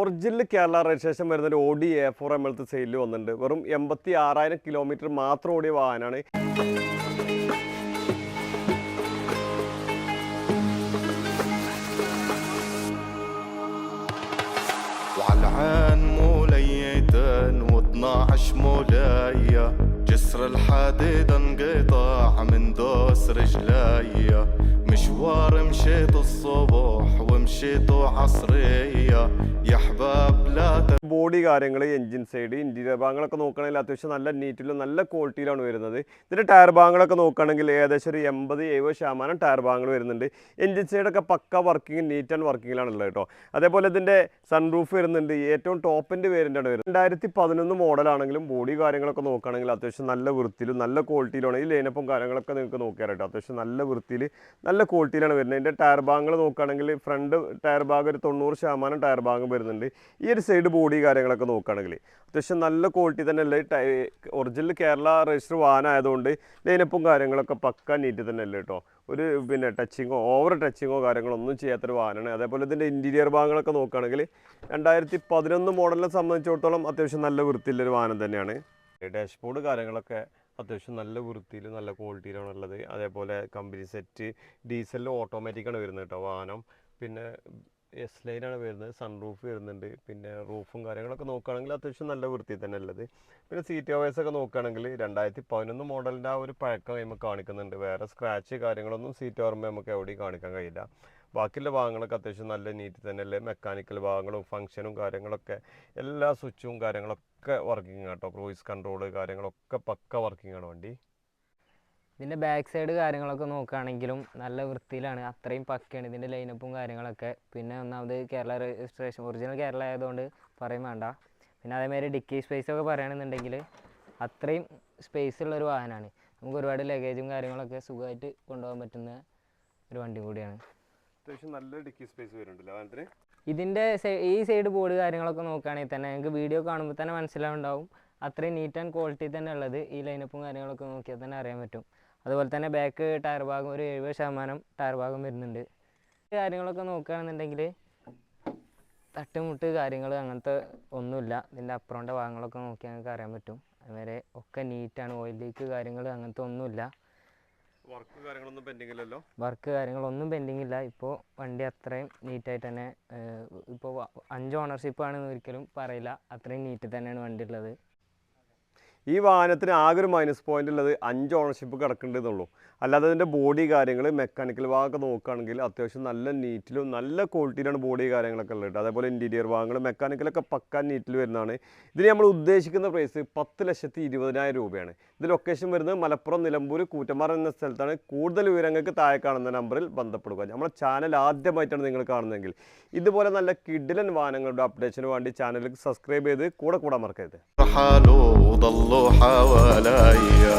Original Kerala registration വരുന്ന ഒരു Audi A4 എമ്മലത്തെ സെയിലിൽ വന്നിട്ടുണ്ട്. വെറും 86,000 കിലോമീറ്റർ മാത്രം ഓടിയ വാഹനമാണ്. جسر الحديد انقطاع من دوس رجلي مشوار مشيت الصبح ومشيت عصرية يا حباب لا ബോഡി കാര്യങ്ങൾ, എൻജിൻ സൈഡ്, ഇൻറ്റീരിയർ ഭാഗങ്ങളൊക്കെ നോക്കുകയാണെങ്കിൽ അത്യാവശ്യം നല്ല നീറ്റിലും നല്ല ക്വാളിറ്റിയിലാണ് വരുന്നത്. ഇതിൻ്റെ ടയർ ഭാഗങ്ങളൊക്കെ നോക്കുകയാണെങ്കിൽ ഏകദേശം ഒരു 80-70% ടയർ ഭാഗങ്ങൾ വരുന്നുണ്ട്. എൻജിൻ സൈഡൊക്കെ പക്ക വർക്കിംഗ്, നീറ്റ് ആൻഡ് വർക്കിങ്ങിലാണുള്ളത് കേട്ടോ. അതേപോലെ ഇതിൻ്റെ സൺറൂഫ് വരുന്നുണ്ട്. ഏറ്റവും ടോപ്പിൻ്റെ വേരിയൻ്റാണ് വരുന്നത്. 2011 മോഡലാണെങ്കിലും ബോഡി കാര്യങ്ങളൊക്കെ നോക്കുകയാണെങ്കിൽ അത്യാവശ്യം നല്ല വൃത്തിയിലും നല്ല ക്വാളിറ്റിയിലാണ്. ഈ ലൈനപ്പും കാര്യങ്ങളൊക്കെ നിങ്ങൾക്ക് നോക്കിയാൽ കേട്ടോ അത്യാവശ്യം നല്ല വൃത്തിയിൽ നല്ല ക്വാളിറ്റിയിലാണ് വരുന്നത്. ഇതിൻ്റെ ടയർ ഭാഗങ്ങൾ നോക്കുകയാണെങ്കിൽ ഫ്രണ്ട് ടയർ ഭാഗം ഒരു 90% ടയർ ഭാഗം വരുന്നുണ്ട്. ഈ ഒരു സൈഡ് ബോഡി കാര്യങ്ങളൊക്കെ നോക്കുകയാണെങ്കിൽ അത്യാവശ്യം നല്ല ക്വാളിറ്റി തന്നെ അല്ലേ. ഒറിജിനൽ കേരള രജിസ്റ്റർ വാഹനമായതുകൊണ്ട് ലൈനപ്പും കാര്യങ്ങളൊക്കെ പക്ക നീറ്റ് തന്നെ അല്ലേ കേട്ടോ. ഒരു ടച്ചിങ്ങോ ഓവർ ടച്ചിങ്ങോ കാര്യങ്ങളോ ഒന്നും ചെയ്യാത്തൊരു വാഹനമാണ്. അതേപോലെ ഇതിൻ്റെ ഇൻറ്റീരിയർ ഭാഗങ്ങളൊക്കെ നോക്കുകയാണെങ്കിൽ 2011 മോഡലിനെ സംബന്ധിച്ചിടത്തോളം അത്യാവശ്യം നല്ല വൃത്തിയുള്ളൊരു വാഹനം തന്നെയാണ്. ഡാഷ്ബോർഡ് കാര്യങ്ങളൊക്കെ അത്യാവശ്യം നല്ല വൃത്തിയിൽ നല്ല ക്വാളിറ്റിയിലാണ് ഉള്ളത്. അതേപോലെ കമ്പനി സെറ്റ് ഡീസലിൽ ഓട്ടോമാറ്റിക്കാണ് വരുന്നത് കേട്ടോ വാഹനം. പിന്നെ എസ് ലൈനാണ് വരുന്നത്, സൺറൂഫ് വരുന്നുണ്ട്. പിന്നെ റൂഫും കാര്യങ്ങളൊക്കെ നോക്കുകയാണെങ്കിൽ അത്യാവശ്യം നല്ല വൃത്തി തന്നെ ഉള്ളത്. പിന്നെ സീറ്റ് കവേഴ്സൊക്കെ നോക്കുകയാണെങ്കിൽ 2011 മോഡലിൻ്റെ ആ ഒരു പഴക്കം നമുക്ക് കാണിക്കുന്നുണ്ട്. വേറെ സ്ക്രാച്ച് കാര്യങ്ങളൊന്നും സീറ്റ് കവറുമ്പോൾ നമുക്ക് എവിടെയും കാണിക്കാൻ കഴിയില്ല. ബാക്കിയുള്ള ഭാഗങ്ങളൊക്കെ അത്യാവശ്യം നല്ല നീറ്റ് തന്നെ അല്ലേ. മെക്കാനിക്കൽ ഭാഗങ്ങളും ഫംഗ്ഷനും കാര്യങ്ങളൊക്കെ എല്ലാ സ്വിച്ചും കാര്യങ്ങളൊക്കെ വർക്കിംഗ് കേട്ടോ. ക്രൂയിസ് കൺട്രോൾ കാര്യങ്ങളൊക്കെ പക്ക വർക്കിംഗ് ആണ് വണ്ടി. ഇതിൻ്റെ ബാക്ക് സൈഡ് കാര്യങ്ങളൊക്കെ നോക്കുകയാണെങ്കിലും നല്ല വൃത്തിയിലാണ്, അത്രയും പക്കയാണ് ഇതിൻ്റെ ലൈനപ്പും കാര്യങ്ങളൊക്കെ. പിന്നെ ഒന്നാമത് കേരള രജിസ്ട്രേഷൻ ഒറിജിനൽ കേരള ആയതുകൊണ്ട് പറയും വേണ്ട. പിന്നെ അതേമാതിരി ഡിക്കി സ്പേസ് ഒക്കെ പറയുകയാണെന്നുണ്ടെങ്കിൽ അത്രയും സ്പേസ് ഉള്ളൊരു വാഹനമാണ്. നമുക്ക് ഒരുപാട് ലഗേജും കാര്യങ്ങളൊക്കെ സുഖമായിട്ട് കൊണ്ടുപോകാൻ പറ്റുന്ന ഒരു വണ്ടി കൂടിയാണ്. അത്യാവശ്യം നല്ല ഡിക്കി സ്പേസ് വരുന്നുണ്ടല്ലോ വാഹനത്തിന്. ഇതിൻ്റെ ഈ സൈഡ് ബോർഡ് കാര്യങ്ങളൊക്കെ നോക്കുകയാണെങ്കിൽ തന്നെ നിങ്ങൾക്ക് വീഡിയോ കാണുമ്പോൾ തന്നെ മനസ്സിലാവുണ്ടാവും അത്രയും നീറ്റ് ആൻഡ് ക്വാളിറ്റി തന്നെ ഉള്ളത്. ഈ ലൈനപ്പും കാര്യങ്ങളൊക്കെ നോക്കിയാൽ തന്നെ അറിയാൻ പറ്റും. അതുപോലെ തന്നെ ബാക്ക് ടയർ ഭാഗം ഒരു 70% ടയർ ഭാഗം വരുന്നുണ്ട്. കാര്യങ്ങളൊക്കെ നോക്കുകയാണെന്നുണ്ടെങ്കിൽ തട്ടുമുട്ട് കാര്യങ്ങൾ അങ്ങനത്തെ ഒന്നുമില്ല. ഇതിൻ്റെ അപ്പുറത്തെ ഭാഗങ്ങളൊക്കെ നോക്കിയാൽ നിങ്ങൾക്ക് അറിയാൻ പറ്റും. അതുവരെ ഒക്കെ നീറ്റാണ്. ഓയിൽ ലീക്ക് കാര്യങ്ങൾ അങ്ങനത്തെ ഒന്നുമില്ല. വർക്ക് കാര്യങ്ങളൊന്നും പെൻഡിങ് ഇല്ലല്ലോ. വർക്ക് കാര്യങ്ങളൊന്നും പെൻഡിങ് ഇല്ല. ഇപ്പോൾ വണ്ടി അത്രയും നീറ്റായിട്ട് തന്നെ, ഇപ്പോൾ 5 ഓണർഷിപ്പാണെന്ന് ഒരിക്കലും പറയില്ല. അത്രയും നീറ്റ് തന്നെയാണ് വണ്ടി ഉള്ളത്. ഈ വാഹനത്തിന് ആകെ ഒരു മൈനസ് പോയിന്റ് ഉള്ളത് 5 ഓണർഷിപ്പ് കിടക്കേണ്ടതെന്നുള്ളൂ. അല്ലാതെ അതിൻ്റെ ബോഡി കാര്യങ്ങൾ മെക്കാനിക്കൽ ഭാഗമൊക്കെ നോക്കുകയാണെങ്കിൽ അത്യാവശ്യം നല്ല നീറ്റിലും നല്ല ക്വാളിറ്റിയിലാണ് ബോഡി കാര്യങ്ങളൊക്കെ ഉള്ളത്. അതേപോലെ ഇൻറ്റീരിയർ ഭാഗങ്ങൾ മെക്കാനിക്കലൊക്കെ പക്കാ നീറ്റിൽ വരുന്നതാണ്. ഇതിന് നമ്മൾ ഉദ്ദേശിക്കുന്ന പ്രൈസ് 10,20,000 രൂപയാണ്. ഇത് ലൊക്കേഷൻ വരുന്നത് മലപ്പുറം, നിലമ്പൂർ, കൂറ്റമ്പാറ എന്ന സ്ഥലത്താണ്. കൂടുതൽ വിവരങ്ങൾക്ക് താഴെ കാണുന്ന നമ്പറിൽ ബന്ധപ്പെടുക. നമ്മുടെ ചാനൽ ആദ്യമായിട്ടാണ് നിങ്ങൾ കാണുന്നതെങ്കിൽ ഇതുപോലെ നല്ല കിഡിലൻ വാഹനങ്ങളുടെ അപ്ഡേഷന് വേണ്ടി ചാനലിൽ സബ്സ്ക്രൈബ് ചെയ്ത് കൂടെ മറക്കരുത്. حواليا